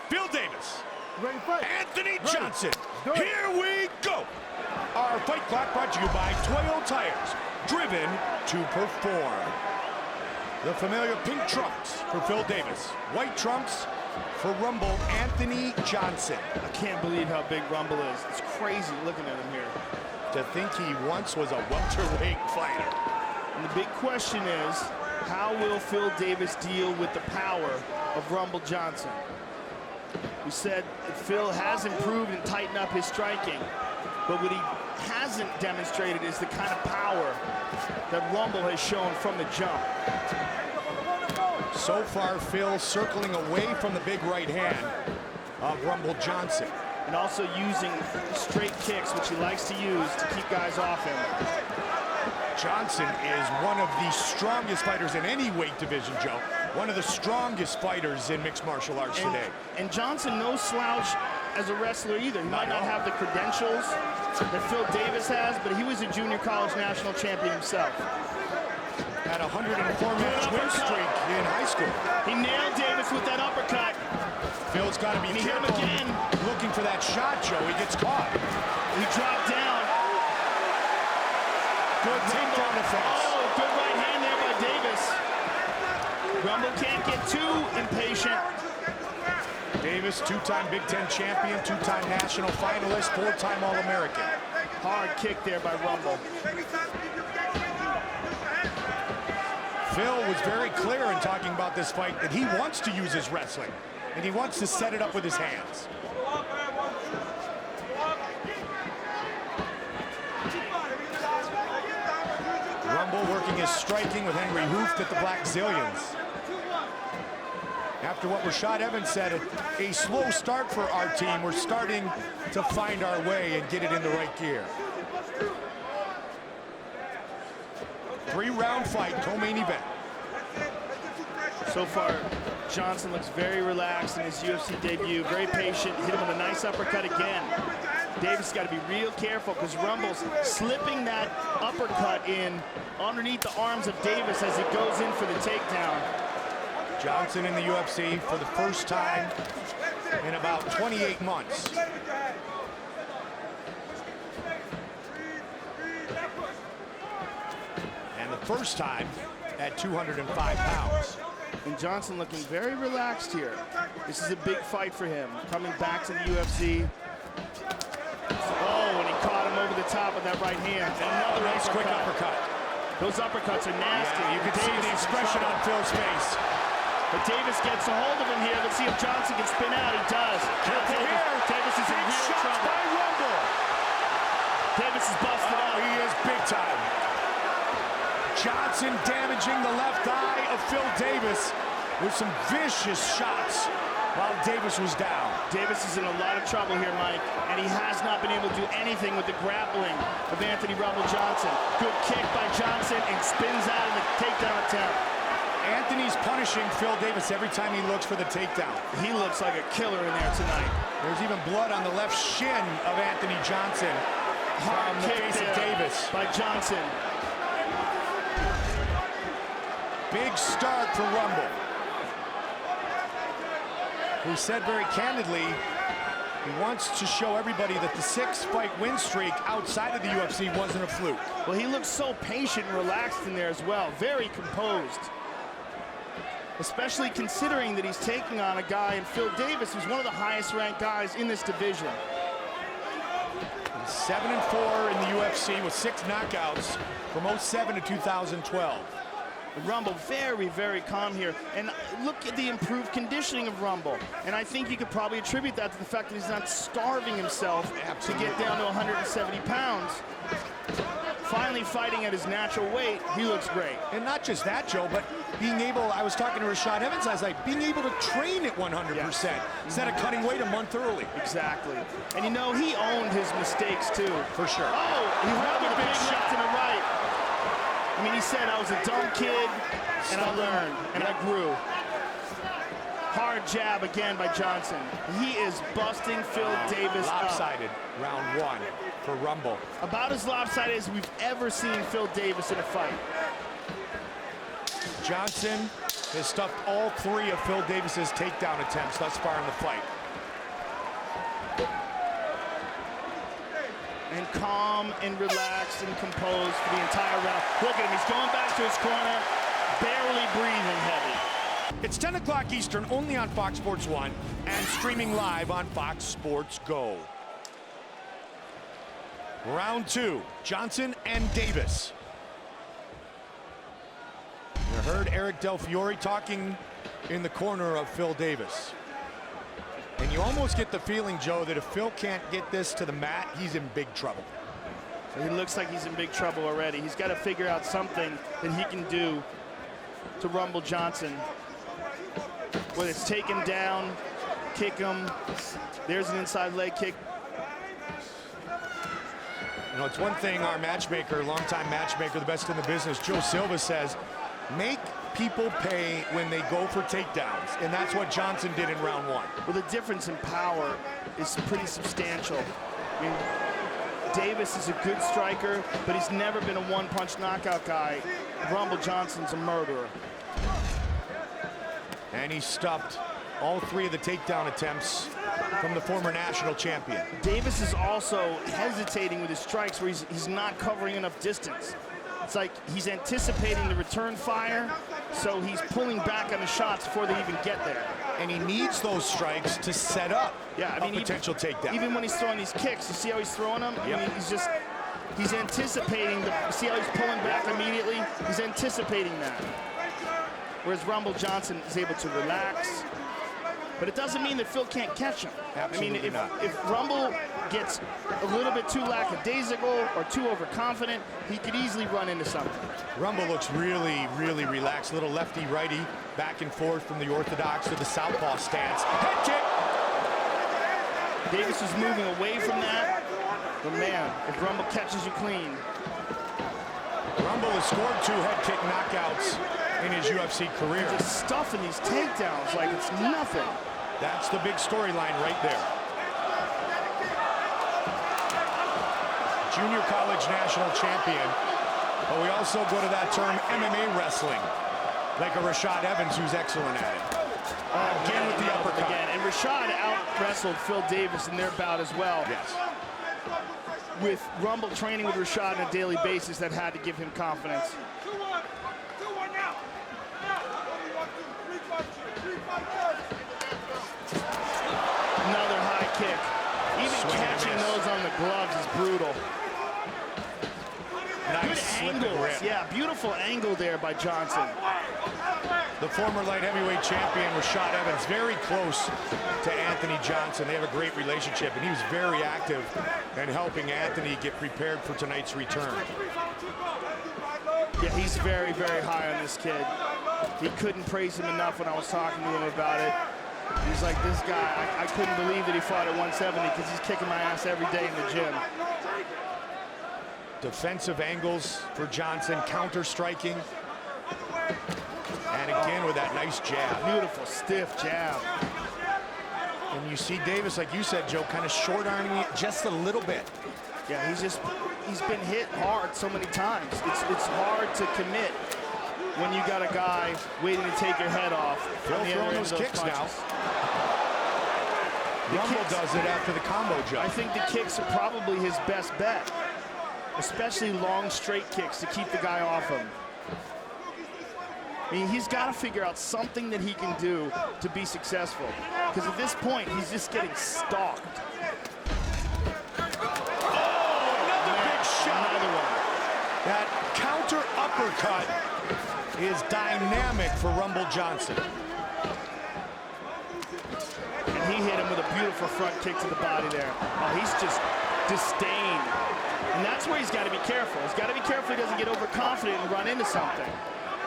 Phil Davis, Ready, fight. Anthony Ready. Johnson. Go. Here we go. Our fight clock brought to you by Toyo Tires, driven to perform. The familiar pink trunks for Phil Davis, white trunks for Rumble Anthony Johnson. I can't believe how big Rumble is. It's crazy looking at him here. To think he once was a welterweight fighter. And the big question is, how will Phil Davis deal with the power of Rumble Johnson? We said that Phil has improved and tightened up his striking, but what he hasn't demonstrated is the kind of power that Rumble has shown from the jump. So far, Phil circling away from the big right hand of Rumble Johnson. And also using straight kicks, which he likes to use to keep guys off him. Johnson is one of the strongest fighters in any weight division, Joe. One of the strongest fighters in mixed martial arts today. And Johnson no slouch as a wrestler either. He might not have the credentials that Phil Davis has, but he was a junior college national champion himself. Had a 104-match win streak in high school. He nailed Davis with that uppercut. Phil's got to be careful. Again. Looking for that shot, Joe. He gets caught. He dropped down. Good takedown defense. Oh, good right hand there by Davis. Rumble can't get too impatient. Davis, two-time Big Ten champion, two-time national finalist, four-time All-American. Hard kick there by Rumble. Phil was very clear in talking about this fight that he wants to use his wrestling, and he wants to set it up with his hands. Rumble working his striking with Henry Hooft at the Black Zillions. After what Rashad Evans said, a slow start for our team. We're starting to find our way and get it in the right gear. Three-round fight, co-main event. So far, Johnson looks very relaxed in his UFC debut, very patient, hit him with a nice uppercut again. Davis has got to be real careful because Rumble's slipping that uppercut in underneath the arms of Davis as he goes in for the takedown. Johnson in the UFC for the first time in about 28 months. And the first time at 205 pounds. And Johnson looking very relaxed here. This is a big fight for him, coming back to the UFC. Oh, and he caught him over the top with that right hand. And another nice quick uppercut. Those uppercuts are nasty. Yeah, you can see the expression on Phil's face. But Davis gets a hold of him here. Let's see if Johnson can spin out. He does. Careful here. Davis is in Big real shots trouble. by Rumble. Davis is busted out. He is big time. Johnson damaging the left eye of Phil Davis with some vicious shots while Davis was down. Davis is in a lot of trouble here, Mike, and he has not been able to do anything with the grappling of Anthony Rumble Johnson. Good kick by Johnson and spins out in the takedown attempt. Anthony's punishing Phil Davis every time he looks for the takedown. He looks like a killer in there tonight. There's even blood on the left shin of Anthony Johnson from the face of Davis. By Johnson. Big start for Rumble, who said very candidly he wants to show everybody that the 6-fight win streak outside of the UFC wasn't a fluke. Well, he looks so patient and relaxed in there as well, very composed. Especially considering that he's taking on a guy in Phil Davis, who's one of the highest ranked guys in this division. He's 7-4 in the UFC with 6 knockouts from 07 to 2012. Rumble very, very calm here. And look at the improved conditioning of Rumble. And I think you could probably attribute that to the fact that he's not starving himself to get down to 170 pounds. Finally fighting at his natural weight, he looks great. And not just that, Joe, but being able, I was talking to Rashad Evans last night, being able to train at 100% instead of cutting weight a month early. Exactly. And you know, he owned his mistakes too. For sure. Oh, he had a big shot to the right. I mean, he said, I was a dumb kid, and I learned, and I grew. Hard jab again by Johnson. He is busting Phil Davis up. Lopsided, round 1 for Rumble. About as lopsided as we've ever seen Phil Davis in a fight. Johnson has stuffed all 3 of Phil Davis's takedown attempts thus far in the fight. and calm and relaxed and composed for the entire round. Look at him, he's going back to his corner, barely breathing heavy. It's 10 o'clock Eastern, only on Fox Sports 1 and streaming live on Fox Sports Go. Round 2, Johnson and Davis. You heard Eric Del Fiore talking in the corner of Phil Davis. And you almost get the feeling, Joe, that if Phil can't get this to the mat, he's in big trouble. He looks like he's in big trouble already. He's got to figure out something that he can do to Rumble Johnson. Whether it's take him down, kick him, there's an inside leg kick. You know, it's one thing our matchmaker, longtime matchmaker, the best in the business, Joe Silva, says, make people pay when they go for takedowns, and that's what Johnson did in round 1. Well, the difference in power is pretty substantial. I mean, Davis is a good striker, but he's never been a one-punch knockout guy. Rumble Johnson's a murderer. And he stopped all 3 of the takedown attempts from the former national champion. Davis is also hesitating with his strikes where he's not covering enough distance. It's like he's anticipating the return fire, so he's pulling back on the shots before they even get there. And he needs those strikes to set up a potential takedown. Even when he's throwing these kicks, you see how he's throwing them? Yep. I mean, he's anticipating, see how he's pulling back immediately? He's anticipating that. Whereas Rumble Johnson is able to relax. But it doesn't mean that Phil can't catch him. Absolutely I mean, not. if Rumble gets a little bit too lackadaisical or too overconfident, he could easily run into something. Rumble looks really, really relaxed. Little lefty-righty, back and forth from the orthodox to the southpaw stance. Head kick! Davis is moving away from that. But man, if Rumble catches you clean. Rumble has scored 2 head kick knockouts in his UFC career. Just stuffing these takedowns like it's nothing. That's the big storyline right there. Junior college national champion, but we also go to that term MMA wrestling, like a Rashad Evans who's excellent at it. Again with the uppercut. Again, and Rashad out-wrestled Phil Davis in their bout as well. Yes. With Rumble training with Rashad on a daily basis, that had to give him confidence. Another high kick. Even catching those on the gloves is brutal. Nice good angles. Yeah, beautiful angle there by Johnson. The former light heavyweight champion, Rashad Evans, very close to Anthony Johnson. They have a great relationship, and he was very active in helping Anthony get prepared for tonight's return. Yeah, he's very, very high on this kid. He couldn't praise him enough when I was talking to him about it. He's like, this guy, I couldn't believe that he fought at 170 because he's kicking my ass every day in the gym. Defensive angles for Johnson, counter-striking. And again with that nice jab. Beautiful, stiff jab. And you see Davis, like you said, Joe, kind of short-arming it just a little bit. Yeah, he's been hit hard so many times. It's hard to commit when you got a guy waiting to take your head off. Phil throwing those kicks now. Rumble does it after the combo jump. I think the kicks are probably his best bet, especially long straight kicks to keep the guy off him. I mean, he's got to figure out something that he can do to be successful, because at this point, he's just getting stalked. Oh, another big shot. Another one. That counter uppercut is dynamic for Rumble Johnson. And he hit him with a beautiful front kick to the body there. Oh, he's just disdained. And that's where he's got to be careful. He's got to be careful he doesn't get overconfident and run into something.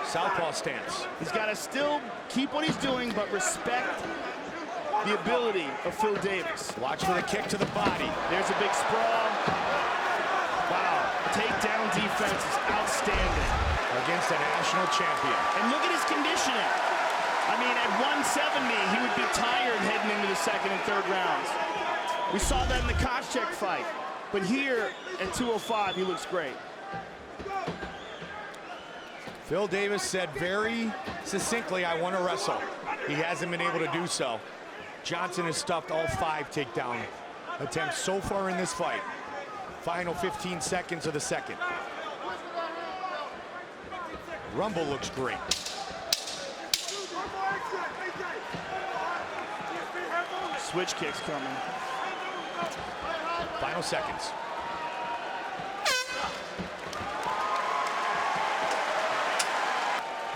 Southpaw stance. He's got to still keep what he's doing, but respect the ability of Phil Davis. Watch for the kick to the body. There's a big sprawl. Wow, takedown defense is outstanding. Against a national champion. And look at his conditioning. I mean, at 170, he would be tired heading into the second and third rounds. We saw that in the Koscheck fight. But here at 205, he looks great. Phil Davis said very succinctly, I want to wrestle. He hasn't been able to do so. Johnson has stuffed all 5 takedown attempts so far in this fight. Final 15 seconds of the second. Rumble looks great. Switch kicks coming. Final seconds.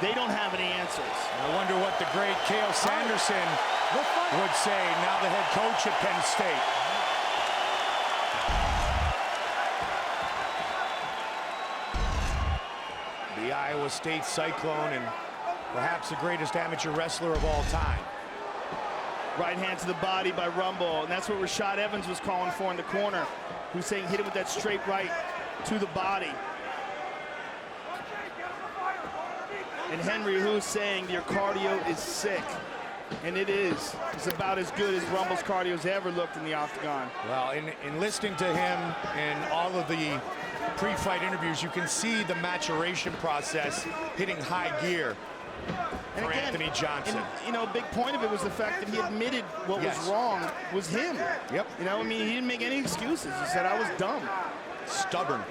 They don't have any answers. I wonder what the great Cael Sanderson would say, now the head coach at Penn State. The Iowa State Cyclone and perhaps the greatest amateur wrestler of all time. Right hand to the body by Rumble, and that's what Rashad Evans was calling for in the corner. He was saying hit it with that straight right to the body. And Henry who's saying your cardio is sick. And it is. It's about as good as Rumble's cardio's ever looked in the octagon. Well, in listening to him and all of the pre-fight interviews, you can see the maturation process hitting high gear for Anthony Johnson. And, you know, a big point of it was the fact that he admitted what was wrong was him. Yep. You know, I mean, he didn't make any excuses. He said, I was dumb. Stubborn.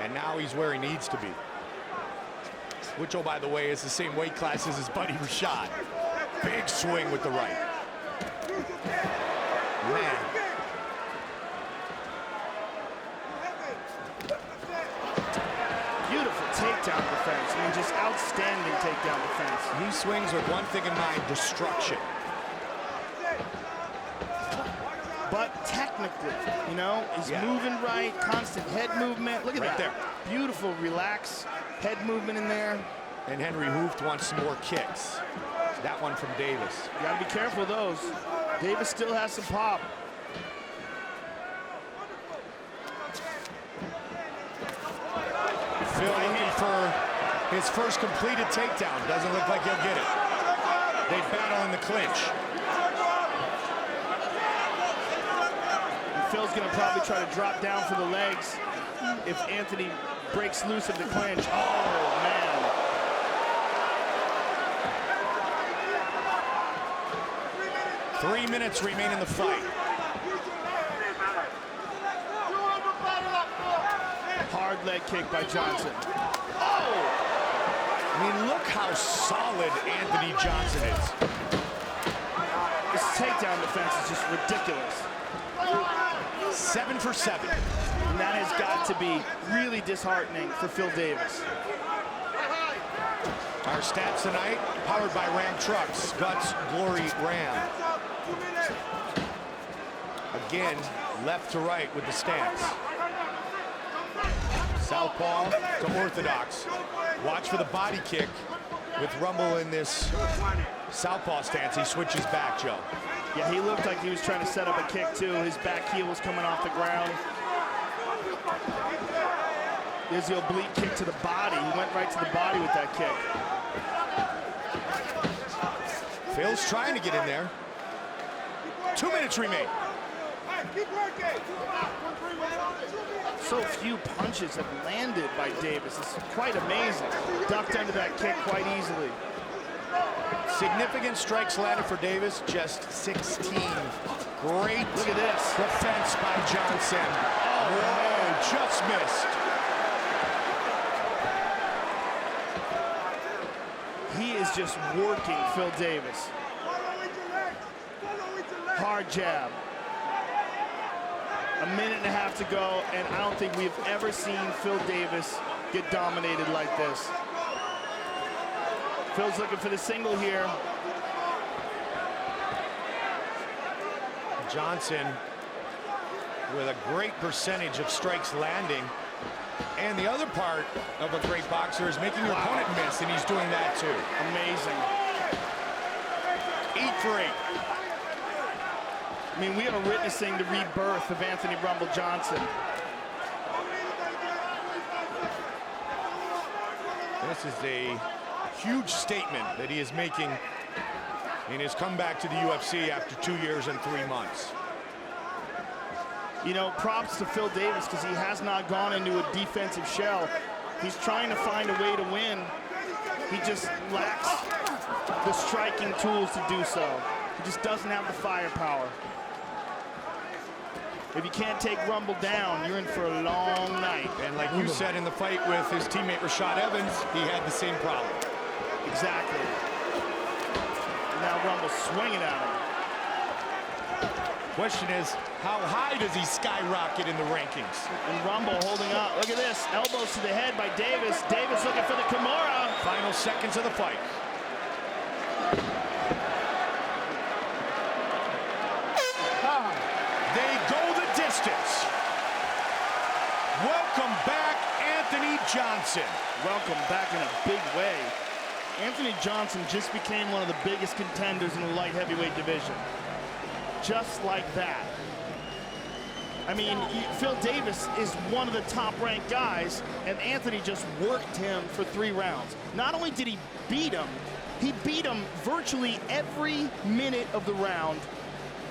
And now he's where he needs to be. Which, oh, by the way, is the same weight class as his buddy Rashad. Big swing with the right. Man. Beautiful takedown defense. I mean, just outstanding takedown defense. He swings with one thing in mind, destruction. But technically, you know, he's moving right, constant head movement. Look at that. There. Beautiful, relaxed head movement in there. And Henry Hooft wants some more kicks. That one from Davis. You gotta be careful of those. Davis still has some pop. Phil looking for his first completed takedown. Doesn't look like he'll get it. They battle in the clinch. And Phil's gonna probably try to drop down for the legs if Anthony breaks loose of the clinch. Oh, man. 3 minutes remain in the fight. Hard leg kick by Johnson. Oh! I mean, look how solid Anthony Johnson is. This takedown defense is just ridiculous. 7 for 7. And that has got to be really disheartening for Phil Davis. Our stats tonight, powered by Ram Trucks, Guts Glory Ram. Again, left to right with the stance. Southpaw to orthodox. Watch for the body kick with Rumble in this southpaw stance. He switches back, Joe. Yeah, he looked like he was trying to set up a kick too. His back heel was coming off the ground. There's the oblique kick to the body. He went right to the body with that kick. Phil's trying to get in there. 2 minutes remain. So few punches have landed by Davis. It's quite amazing. Ducked under that kick quite easily. Significant strikes landed for Davis, just 16. Great Look at this. defense by Johnson. Oh, just missed. He is just working Phil Davis. Hard jab. A minute and a half to go, and I don't think we've ever seen Phil Davis get dominated like this. Phil's looking for the single here. Johnson with a great percentage of strikes landing. And the other part of a great boxer is making your opponent miss, and he's doing that too. Amazing. 8 for 8. I mean, we are witnessing the rebirth of Anthony Rumble Johnson. This is a huge statement that he is making in his comeback to the UFC after 2 years and 3 months. You know, props to Phil Davis because he has not gone into a defensive shell. He's trying to find a way to win. He just lacks the striking tools to do so. He just doesn't have the firepower. If you can't take Rumble down, you're in for a long night. And like you said in the fight with his teammate Rashad Evans, he had the same problem. Exactly. Now Rumble swinging at him. Question is, how high does he skyrocket in the rankings? And Rumble holding up. Look at this. Elbows to the head by Davis. Davis looking for the Kimura. Final seconds of the fight. They go the distance. Welcome back, Anthony Johnson. Welcome back in a big way. Anthony Johnson just became one of the biggest contenders in the light heavyweight division. Just like that. I mean, Phil Davis is one of the top-ranked guys, and Anthony just worked him for 3 rounds. Not only did he beat him virtually every minute of the round.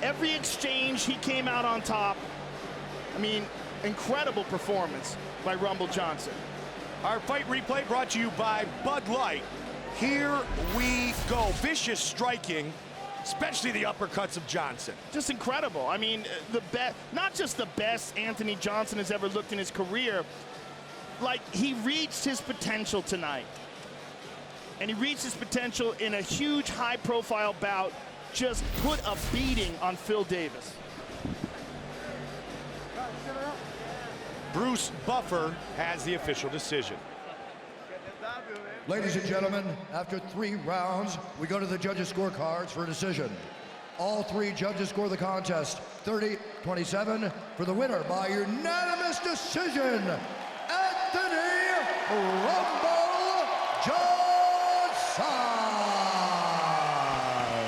Every exchange, he came out on top. I mean, incredible performance by Rumble Johnson. Our fight replay brought to you by Bud Light. Here we go. Vicious striking, especially the uppercuts of Johnson. Just incredible. I mean, not just the best Anthony Johnson has ever looked in his career. Like, he reached his potential tonight. And he reached his potential in a huge, high-profile bout. Just put a beating on Phil Davis. Bruce Buffer has the official decision. Ladies and gentlemen, after 3 rounds, we go to the judges' scorecards for a decision. All 3 judges score the contest 30-27 for the winner by unanimous decision, Anthony Rumble Johnson.